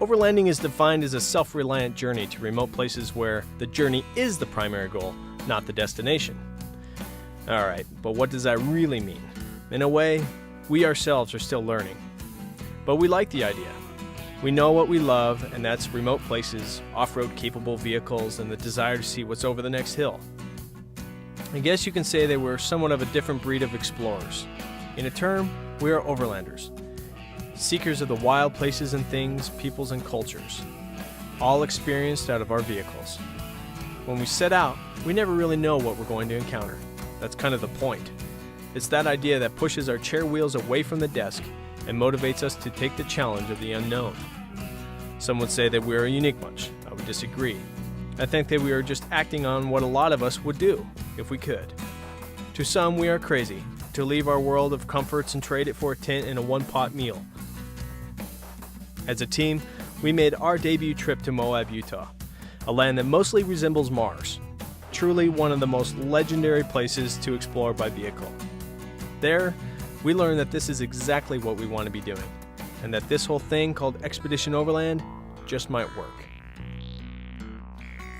Overlanding is defined as a self-reliant journey to remote places where the journey is the primary goal, not the destination. Alright, but what does that really mean? In a way, we ourselves are still learning. But we like the idea. We know what we love, and that's remote places, off-road capable vehicles, and the desire to see what's over the next hill. I guess you can say that we're somewhat of a different breed of explorers. In a term, we are overlanders. Seekers of the wild places and things, peoples and cultures, all experienced out of our vehicles. When we set out, we never really know what we're going to encounter. That's kind of the point. It's that idea that pushes our chair wheels away from the desk and motivates us to take the challenge of the unknown. Some would say that we are a unique bunch. I would disagree. I think that we are just acting on what a lot of us would do, if we could. To some, we are crazy, to leave our world of comforts and trade it for a tent and a one-pot meal. As a team, we made our debut trip to Moab, Utah, a land that mostly resembles Mars. Truly one of the most legendary places to explore by vehicle. There, we learned that this is exactly what we want to be doing, and that this whole thing called Expedition Overland just might work.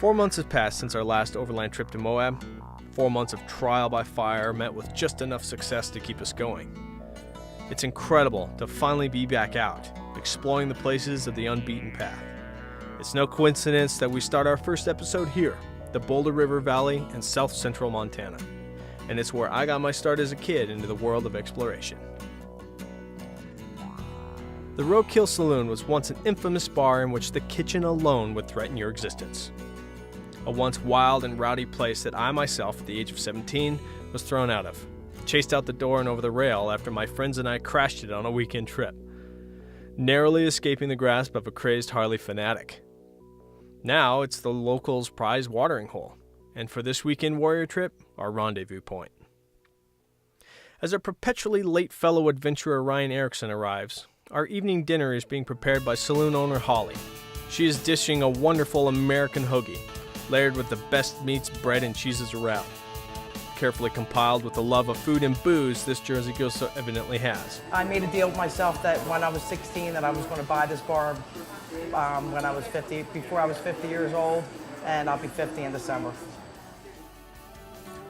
4 months have passed since our last overland trip to Moab. 4 months of trial by fire met with just enough success to keep us going. It's incredible to finally be back out, exploring the places of the unbeaten path. It's no coincidence that we start our first episode here, the Boulder River Valley in south central Montana. And it's where I got my start as a kid into the world of exploration. The Roadkill Saloon was once an infamous bar in which the kitchen alone would threaten your existence. A once wild and rowdy place that I myself, at the age of 17, was thrown out of. Chased out the door and over the rail after my friends and I crashed it on a weekend trip, narrowly escaping the grasp of a crazed Harley fanatic. Now it's the locals' prized watering hole, and for this weekend warrior trip, our rendezvous point. As our perpetually late fellow adventurer Ryan Erickson arrives, our evening dinner is being prepared by saloon owner Holly. She is dishing a wonderful American hoagie, layered with the best meats, bread, and cheeses around. Carefully compiled with the love of food and booze this Jersey girl so evidently has. I made a deal with myself that when I was 16 that I was going to buy this bar when I was 50, before I was 50 years old, and I'll be 50 in December.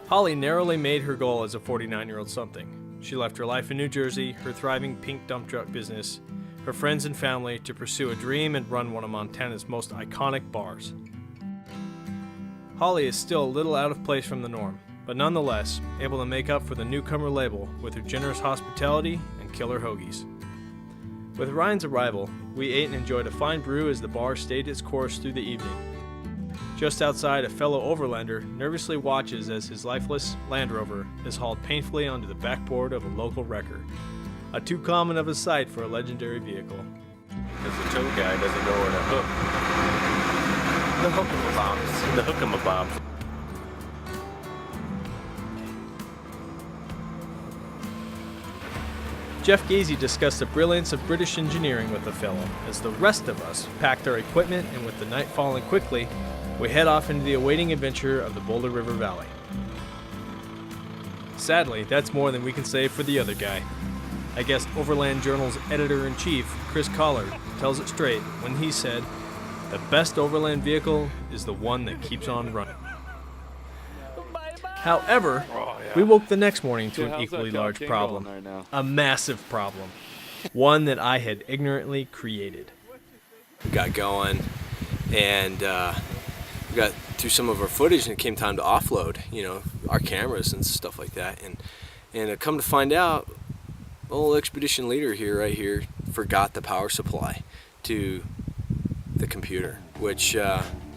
Holly narrowly made her goal as a 49-year-old something. She left her life in New Jersey, her thriving pink dump truck business, her friends and family to pursue a dream and run one of Montana's most iconic bars. Holly is still a little out of place from the norm, but nonetheless able to make up for the newcomer label with her generous hospitality and killer hoagies. With Ryan's arrival, we ate and enjoyed a fine brew as the bar stayed its course through the evening. Just outside, a fellow overlander nervously watches as his lifeless Land Rover is hauled painfully onto the backboard of a local wrecker, a too common of a sight for a legendary vehicle. Because the tow guy doesn't know where to hook. The hook-em-a-bombs. The hook-em-a-bombs. Jeff Gazy discussed the brilliance of British engineering with the fellow, as the rest of us packed our equipment, and with the night falling quickly, we head off into the awaiting adventure of the Boulder River Valley. Sadly, that's more than we can say for the other guy. I guess Overland Journal's editor-in-chief, Chris Collard, tells it straight when he said, "The best overland vehicle is the one that keeps on running." However, we woke the next morning to an equally large problem, a massive problem, one that I had ignorantly created. We got going, and we got through some of our footage, and it came time to offload, our cameras and stuff like that. And come to find out, old expedition leader right here, forgot the power supply to the computer, which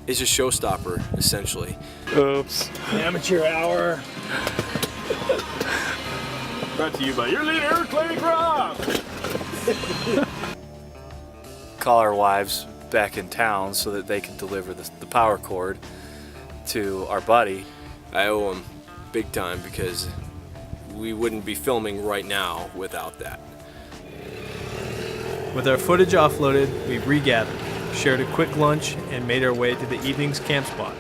is a showstopper, essentially. Oops. Amateur hour. Brought to you by your leader, Clay Croft. Call our wives back in town so that they can deliver the power cord to our buddy. I owe him big time because we wouldn't be filming right now without that. With our footage offloaded, we regathered, shared a quick lunch, and made our way to the evening's camp spot.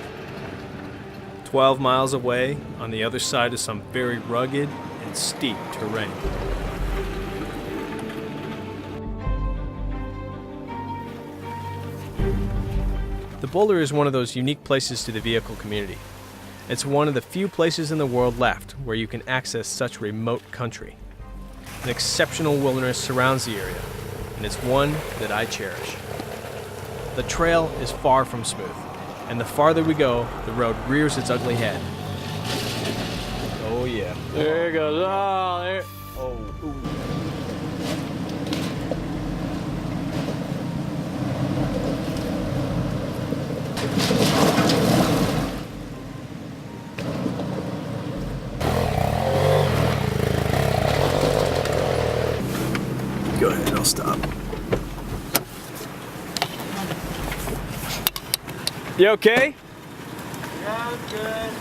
12 miles away, on the other side of some very rugged and steep terrain. The boulder is one of those unique places to the vehicle community. It's one of the few places in the world left where you can access such remote country. An exceptional wilderness surrounds the area, and it's one that I cherish. The trail is far from smooth, and the farther we go, the road rears its ugly head. Oh yeah. There it goes. Oh, there. Oh. Ooh. Go ahead, I'll stop. You okay? Yeah, I'm good.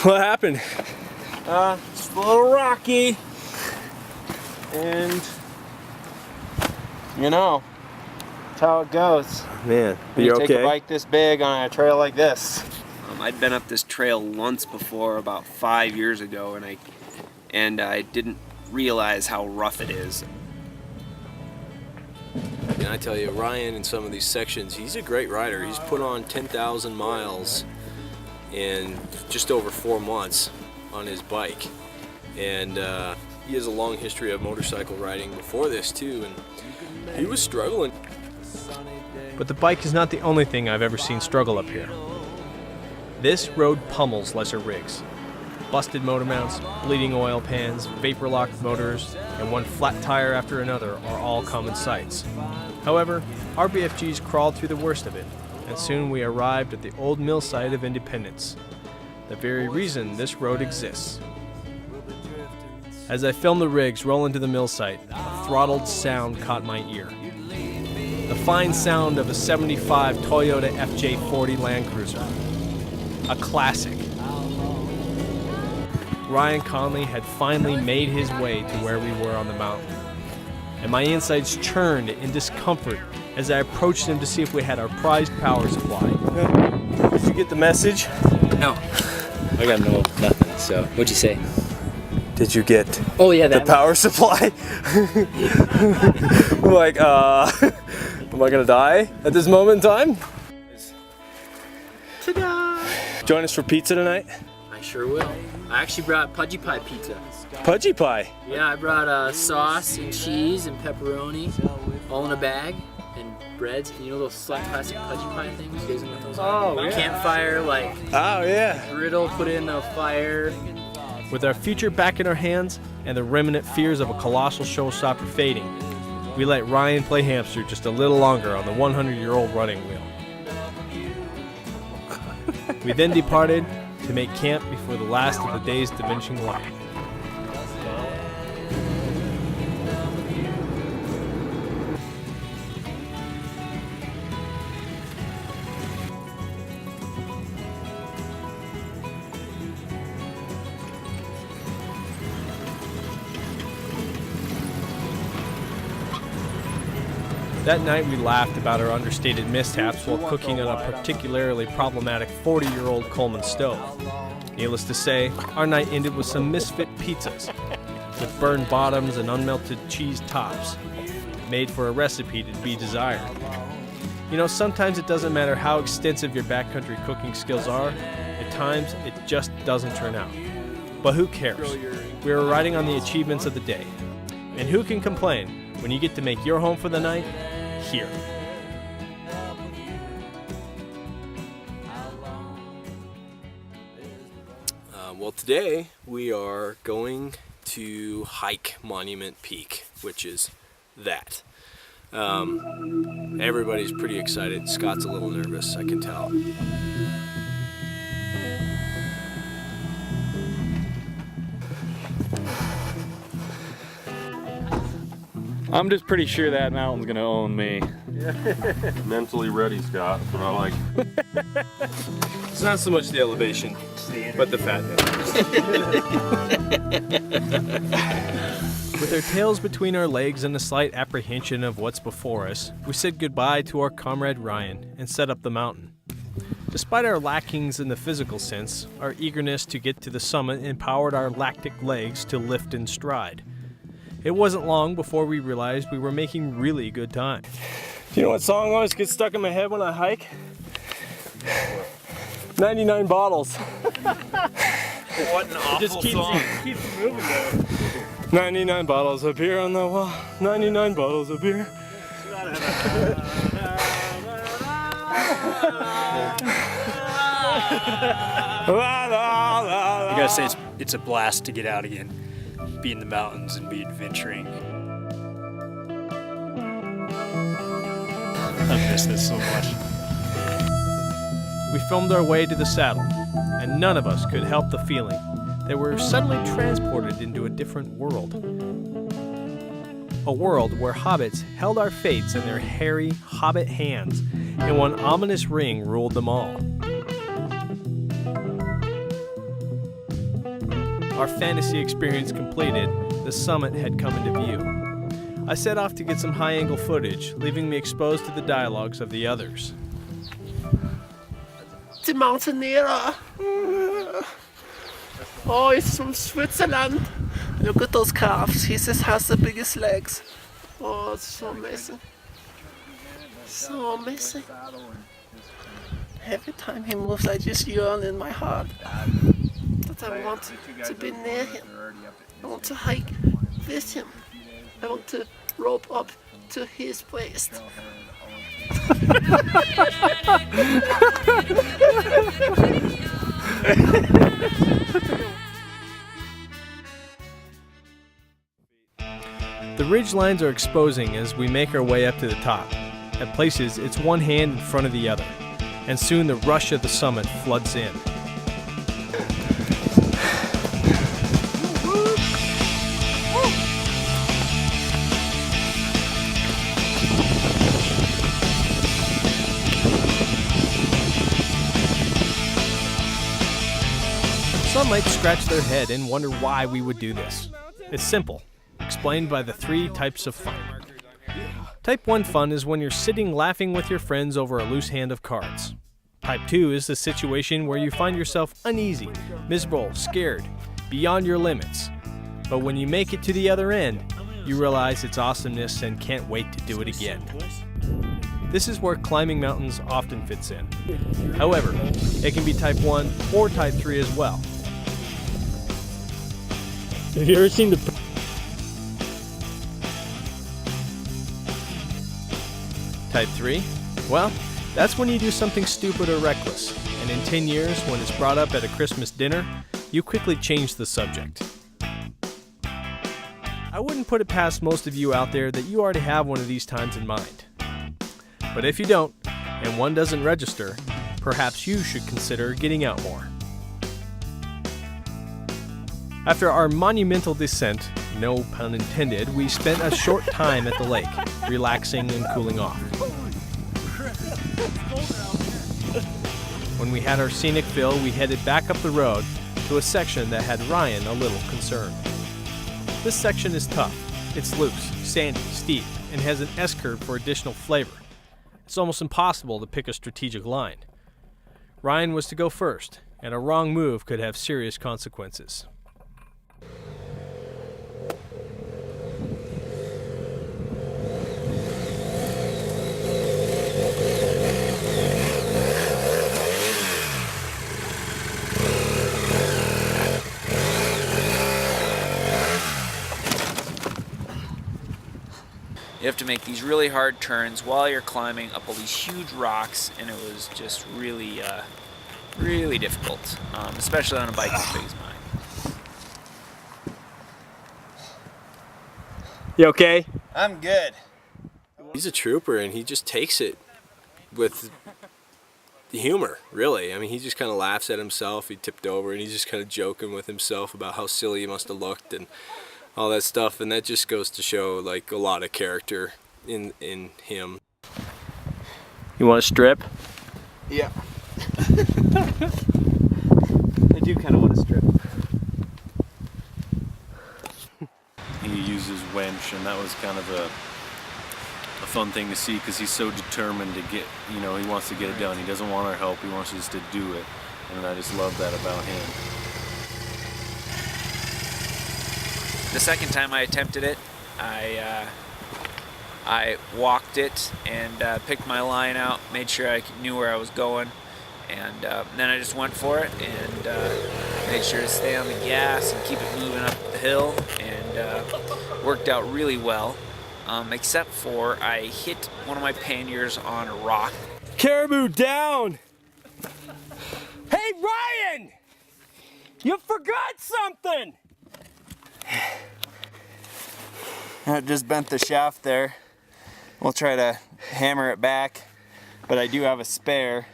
What happened? It's a little rocky. And, you know, that's how it goes. Man, When you you take a okay? bike this big on a trail like this. I'd been up this trail once before, about 5 years ago, and I didn't realize how rough it is. And I tell you, Ryan in some of these sections, he's a great rider. He's put on 10,000 miles in just over 4 months on his bike. And he has a long history of motorcycle riding before this too, and he was struggling. But the bike is not the only thing I've ever seen struggle up here. This road pummels lesser rigs. Busted motor mounts, bleeding oil pans, vapor-locked motors, and one flat tire after another are all common sights. However, our BFGs crawled through the worst of it, and soon we arrived at the old mill site of Independence, the very reason this road exists. As I filmed the rigs roll into the mill site, a throttled sound caught my ear. The fine sound of a 75 Toyota FJ40 Land Cruiser. A classic. Ryan Conley had finally made his way to where we were on the mountain, and my insides churned in discomfort as I approached him to see if we had our prized power supply. Did you get the message? No. I got nothing, so. What'd you say? Did you get Oh, yeah, that. the power supply? I'm like, am I gonna die at this moment in time? Ta-da! Join us for pizza tonight? I sure will. I actually brought Pudgy Pie pizza. Pudgy pie. Yeah, I brought sauce and cheese and pepperoni all in a bag and breads. And you know those flat plastic Pudgy Pie things? You guys know what those are? yeah. Campfire, like Oh yeah. griddle, put in a fire. With our future back in our hands and the remnant fears of a colossal showstopper fading, we let Ryan play hamster just a little longer on the 100-year-old running wheel. We then departed to make camp before the last of the day's diminishing light. That night we laughed about our understated mishaps while cooking on a particularly problematic 40-year-old Coleman stove. Needless to say, our night ended with some misfit pizzas, with burned bottoms and unmelted cheese tops, made for a recipe to be desired. You know, sometimes it doesn't matter how extensive your backcountry cooking skills are, at times it just doesn't turn out. But who cares? We were riding on the achievements of the day. And who can complain when you get to make your home for the night here? Well, today we are going to hike Monument Peak, which is that. Everybody's pretty excited. Scott's a little nervous, I can tell. I'm just pretty sure that mountain's gonna own me. Mentally ready, Scott. That's what I like. It's not so much the elevation, but the fatness. With our tails between our legs and a slight apprehension of what's before us, we said goodbye to our comrade Ryan and set up the mountain. Despite our lackings in the physical sense, our eagerness to get to the summit empowered our lactic legs to lift in stride. It wasn't long before we realized we were making really good time. Do you know what song always gets stuck in my head when I hike? 99 bottles. What an awful song. Keeps moving though. 99 bottles of beer on the wall. 99 bottles of beer. I gotta say, it's a blast to get out again, be in the mountains and be adventuring. I miss this so much. We filmed our way to the saddle, and none of us could help the feeling that we're suddenly transported into a different world. A world where hobbits held our fates in their hairy hobbit hands, and one ominous ring ruled them all. Our fantasy experience completed, the summit had come into view. I set off to get some high-angle footage, leaving me exposed to the dialogues of the others. The mountaineer. Oh, he's from Switzerland. Look at those calves. He just has the biggest legs. Oh, it's so amazing. So amazing. Every time he moves, I just yearn in my heart that I want to be near him. I want to hike with him. I want to rope up to his waist. The ridge lines are exposing as we make our way up to the top. At places, it's one hand in front of the other, and soon the rush of the summit floods in. Some might scratch their head and wonder why we would do this. It's simple, explained by the 3 types of fun. Type 1 fun is when you're sitting laughing with your friends over a loose hand of cards. Type 2 is the situation where you find yourself uneasy, miserable, scared, beyond your limits. But when you make it to the other end, you realize its awesomeness and can't wait to do it again. This is where climbing mountains often fits in. However, it can be Type 1 or Type 3 as well. Have you ever seen the... Type 3? Well, that's when you do something stupid or reckless, and in 10 years, when it's brought up at a Christmas dinner, you quickly change the subject. I wouldn't put it past most of you out there that you already have one of these times in mind. But if you don't, and one doesn't register, perhaps you should consider getting out more. After our monumental descent, no pun intended, we spent a short time at the lake, relaxing and cooling off. When we had our scenic fill, we headed back up the road to a section that had Ryan a little concerned. This section is tough. It's loose, sandy, steep, and has an S-curve for additional flavor. It's almost impossible to pick a strategic line. Ryan was to go first, and a wrong move could have serious consequences. You have to make these really hard turns while you're climbing up all these huge rocks, and it was just really, really difficult, especially on a bike as big as mine. You okay? I'm good. He's a trooper, and he just takes it with the humor, really. I mean, he just kind of laughs at himself. He tipped over, and he's just kind of joking with himself about how silly he must have looked and all that stuff, and that just goes to show like a lot of character in him. You want to strip? Yeah. I do kind of want to strip. He uses winch, and that was kind of a fun thing to see because he's so determined to get, he wants to get it done. He doesn't want our help, he wants us to do it, and I just love that about him. The second time I attempted it, I walked it and picked my line out, made sure I knew where I was going, and then I just went for it and made sure to stay on the gas and keep it moving up the hill, and worked out really well, except for I hit one of my panniers on a rock. Caribou down! Hey, Ryan! You forgot something! I just bent the shaft there. We'll try to hammer it back, but I do have a spare.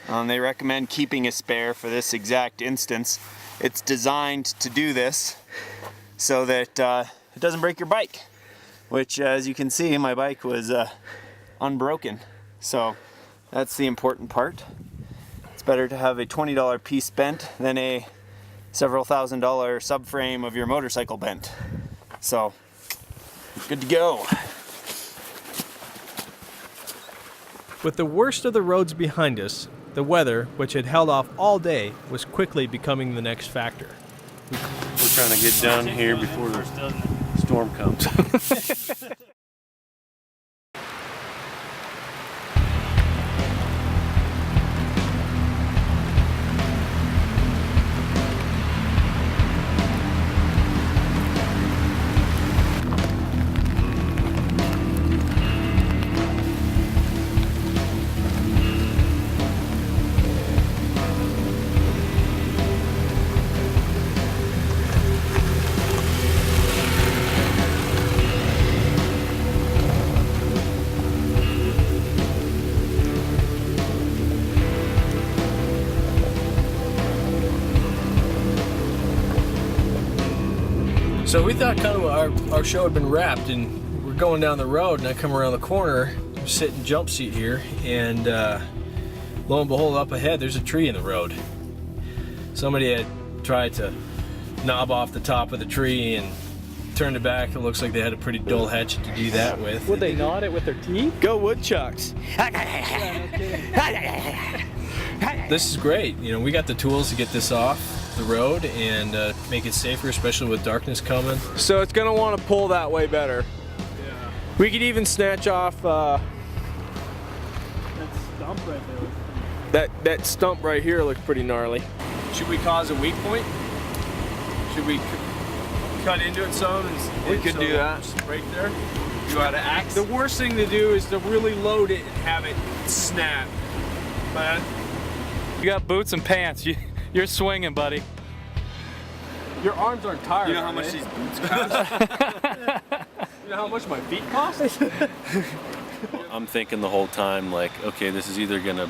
They recommend keeping a spare for this exact instance. It's designed to do this so that it doesn't break your bike, which, as you can see, my bike was unbroken. So that's the important part. It's better to have a $20 piece bent than a several $1,000 subframe of your motorcycle bent. So, good to go. With the worst of the roads behind us, the weather, which had held off all day, was quickly becoming the next factor. We're trying to get down here before the storm comes. So we thought kind of our show had been wrapped, and we're going down the road, and I come around the corner, I'm sitting in jump seat here, and lo and behold, up ahead there's a tree in the road. Somebody had tried to knob off the top of the tree and turned it back. It looks like they had a pretty dull hatchet to do that with. Would they gnaw it with their teeth? Go woodchucks! This is great. You know, we got the tools to get this off the road and make it safer, especially with darkness coming. So it's gonna want to pull that way better. Yeah. We could even snatch off That stump right there. that stump right here looks pretty gnarly. Should we cause a weak point? Should we cut into it some? We could do that. Right there. You got an axe. The worst thing to do is to really load it and have it snap. But You got boots and pants. You're swinging, buddy. your arms aren't tired. You know how much these boots cost? You know how much my feet cost? I'm thinking the whole time, like, okay, this is either gonna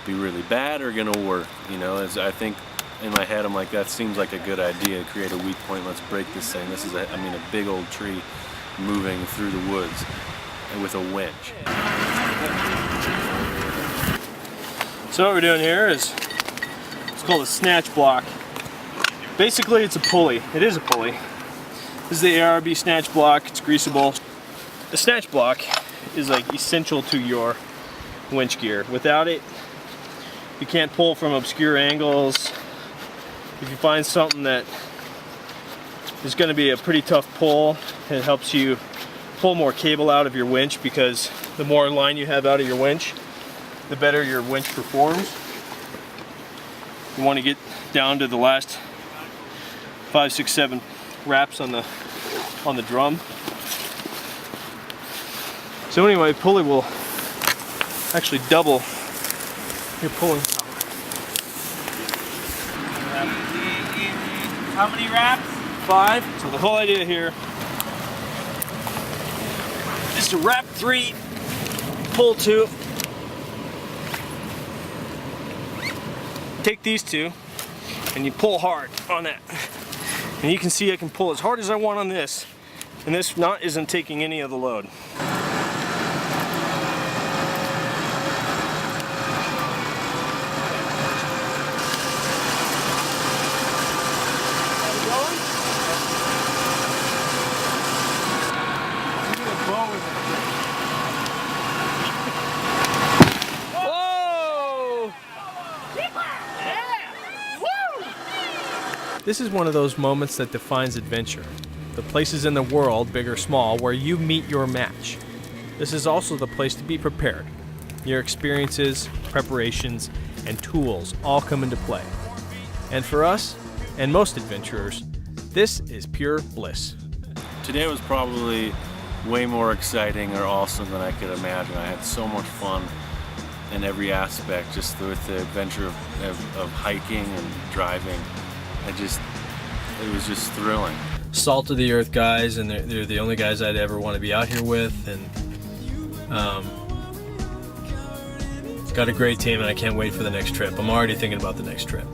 be really bad or gonna work. You know, as I think in my head, I'm like, that seems like a good idea. Create a weak point. Let's break this thing. This is, a big old tree moving through the woods with a winch. So what we're doing here is, it's called a snatch block. Basically, it's a pulley. It is a pulley. This is the ARB snatch block. It's greasable. The snatch block is like essential to your winch gear. Without it, you can't pull from obscure angles. If you find something that is going to be a pretty tough pull, it helps you pull more cable out of your winch, because the more line you have out of your winch, the better your winch performs. You want to get down to the last 5, 6, 7 wraps on the drum. So anyway, pulley will actually double your pulling power. How many wraps? 5. So the whole idea here is to wrap 3, pull 2. Take these 2 and you pull hard on that. And you can see I can pull as hard as I want on this, and this knot isn't taking any of the load. This is one of those moments that defines adventure. the places in the world, big or small, where you meet your match. This is also the place to be prepared. Your experiences, preparations, and tools all come into play. And for us, and most adventurers, this is pure bliss. Today was probably way more exciting or awesome than I could imagine. I had so much fun in every aspect, just with the adventure of hiking and driving. It was just thrilling. Salt of the earth guys, and they're the only guys I'd ever want to be out here with, and got a great team, and I can't wait for the next trip. I'm already thinking about the next trip.